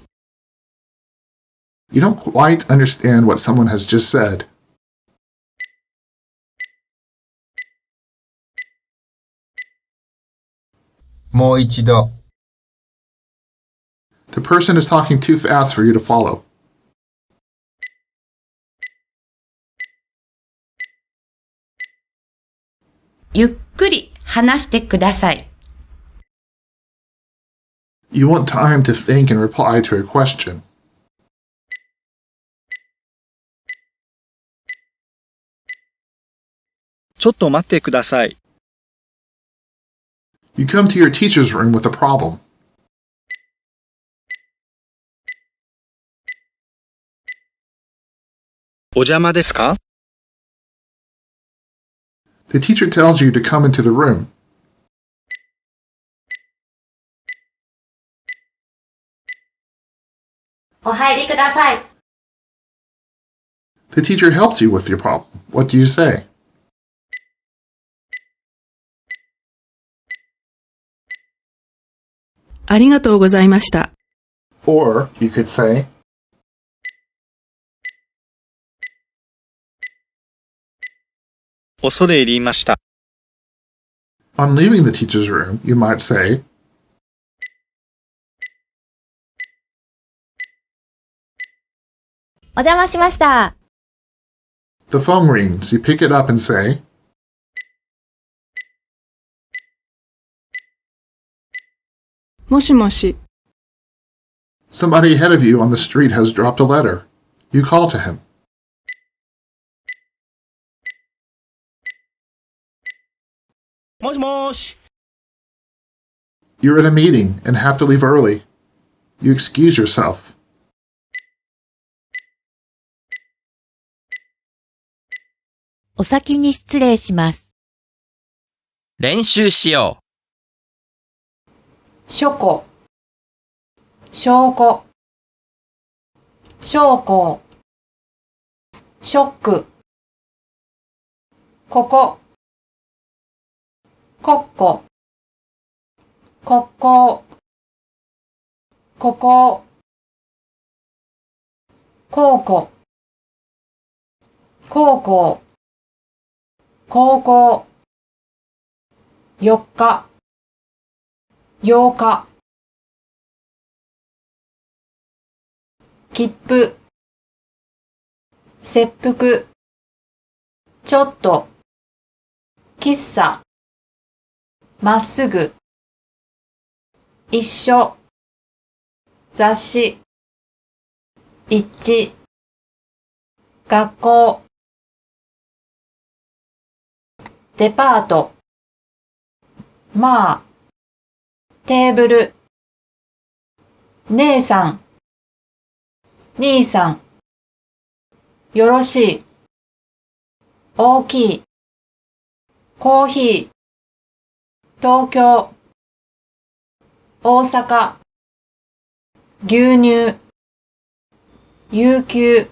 You don't quite understand what someone has just said. もう一度。The person is talking too fast for you to follow. ゆっくり話してください。You want time to think and reply to a question. ちょっと待ってください。You come to your teacher's room with a problem. お邪魔ですか？ The teacher tells you to come into the room. お入りください。The teacher helps you with your problem. What do you say? ありがとうございました。Or you could say, 恐れ入りました。on leaving the teacher's room, you might say, お邪魔しました。the phone rings. You pick it up and say, もしもし、 somebody ahead of you on the street has dropped a letter. You call to him. もしもし。 You're at a meeting and have to leave early. You excuse yourself. お先に失礼します。練習しよ書庫、証拠、証拠、ショック、ここ、こっこ、こっこう、ここ、こうこ、こうこう、高校、4日、8日、切符、切腹、ちょっと、喫茶、まっすぐ、一緒、雑誌、一致、学校、デパート、まあ、テーブル、姉さん、兄さん、よろしい、大きい、コーヒー、東京、大阪、牛乳、有給、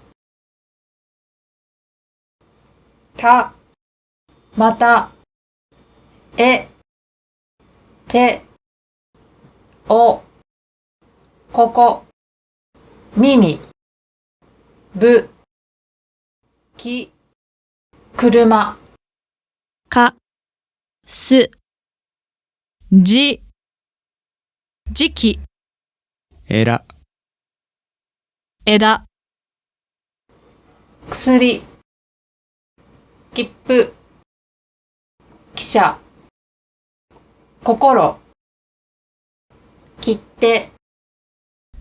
た、また、て、お、ここ、耳、ぶ、き、車、か、す、じ、時期、えら、枝、薬、切符、汽車、心、切手、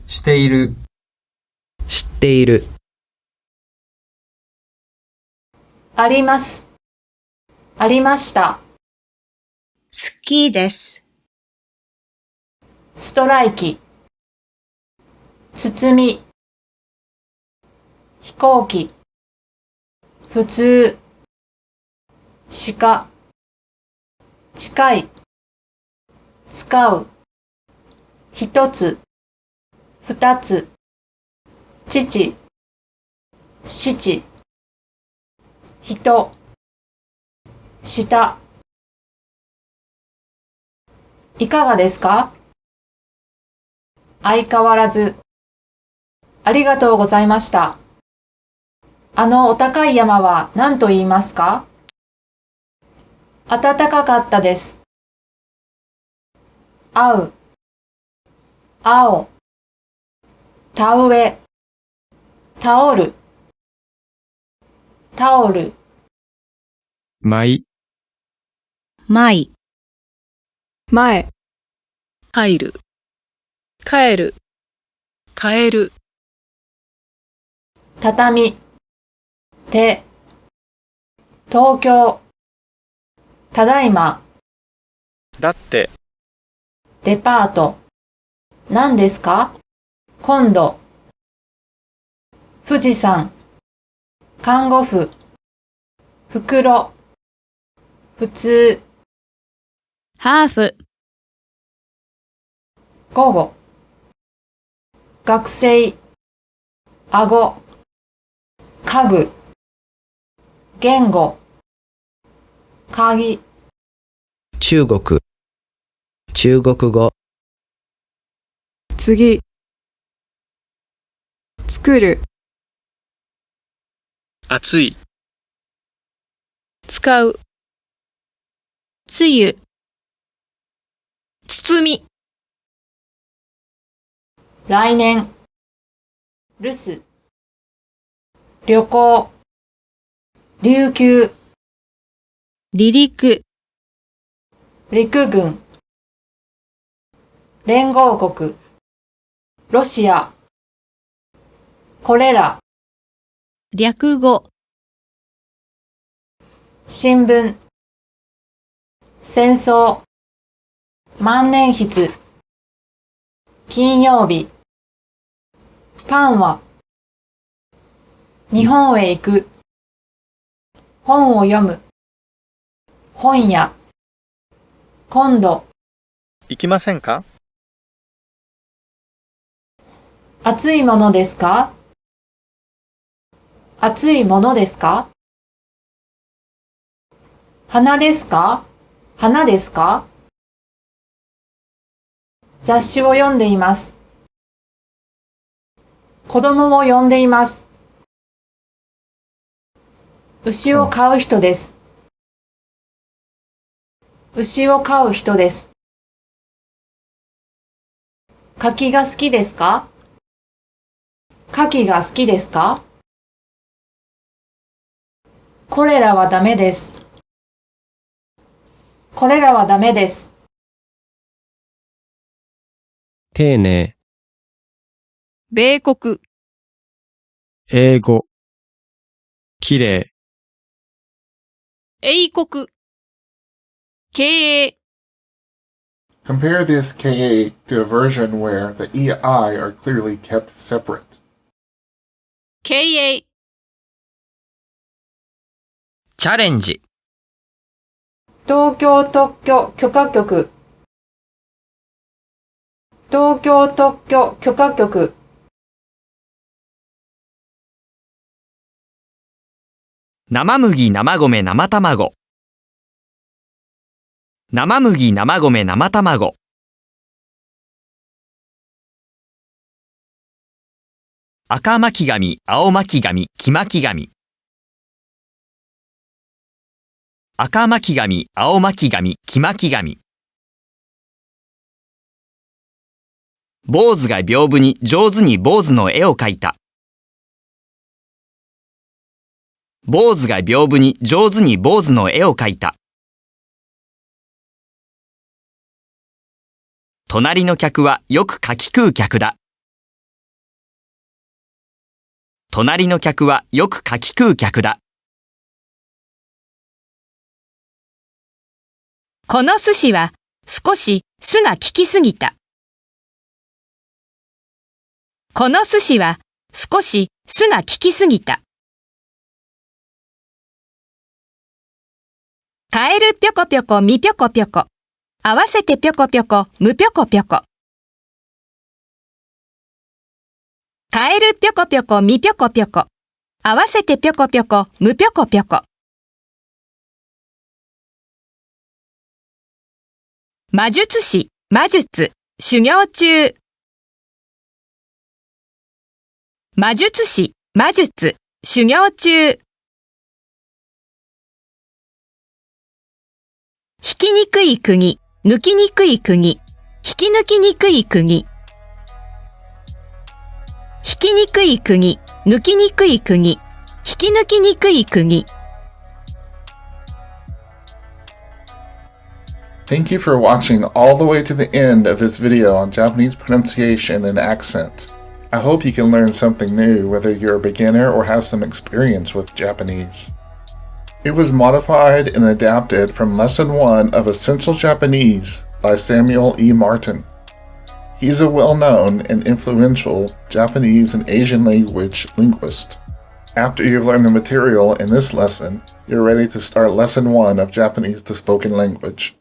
している、知っている。あります。ありました。好きです。ストライキ、包み、飛行機、普通、鹿、近い、使う、一つ、二つ、父、七、人、下。いかがですか？相変わらず。ありがとうございました。お高い山は何と言いますか？暖かかったです。合う、青、田植え、タオル、タオル、舞、舞、前、入る、帰る、変える、畳、手、東京、ただいま、だって、デパート、何ですか？今度、富士山、看護婦、袋、普通、ハーフ、午後、学生、顎、家具、言語、鍵、中国、中国語。次、作る、暑い、使う、つゆ、包み、来年、留守、旅行、琉球、離陸、陸軍、連合国、ロシア、これら、略語、新聞、戦争、万年筆、金曜日、パンは、日本へ行く、本を読む、本屋、今度、行きませんか？暑いものですか？暑いものですか？花ですか？花ですか？雑誌を読んでいます。子供を呼んでいます。牛を飼う人です。牛を飼う人です。柿が好きですか？柿が好きですか？これらはダメです。これらはダメです。丁寧、米国、英語、綺麗、英国、経営、Compare this KA to a version where the EI are clearly kept separate. 経営、チャレンジ。東京特許許可局。東京特許許可局。生麦、生米、生卵。生麦、生米、生卵。赤巻紙、青巻紙、黄巻紙。赤巻紙、青巻紙、黄巻紙。坊主が屏風に上手に坊主の絵を描いた。坊主が屏風に上手に坊主の絵を描いた。隣の客はよく柿食う客だ。隣の客はよく柿食う客だ。この寿司は少し酢が効きすぎた。この寿司は少し酢が効きすぎた。カエルぴょこぴょこみぴょこぴょこ。合わせてぴょこぴょこむぴょこぴょこ。カエルぴょこぴょこみぴょこぴょこ。合わせてぴょこぴょこむぴょこぴょこ。魔術師、魔術、修行中。魔術師、魔術、修行中。弾きにくい釘、抜きにくい釘、引き抜きにくい釘。弾きにくい釘、抜きにくい釘、引き抜きにくい釘。Thank you for watching all the way to the end of this video on Japanese pronunciation and accent. I hope you can learn something new whether you're a beginner or have some experience with Japanese. It was modified and adapted from Lesson 1 of Essential Japanese by Samuel E. Martin. He's a well-known and influential Japanese and Asian language linguist. After you've learned the material in this lesson, you're ready to start Lesson 1 of Japanese the Spoken Language.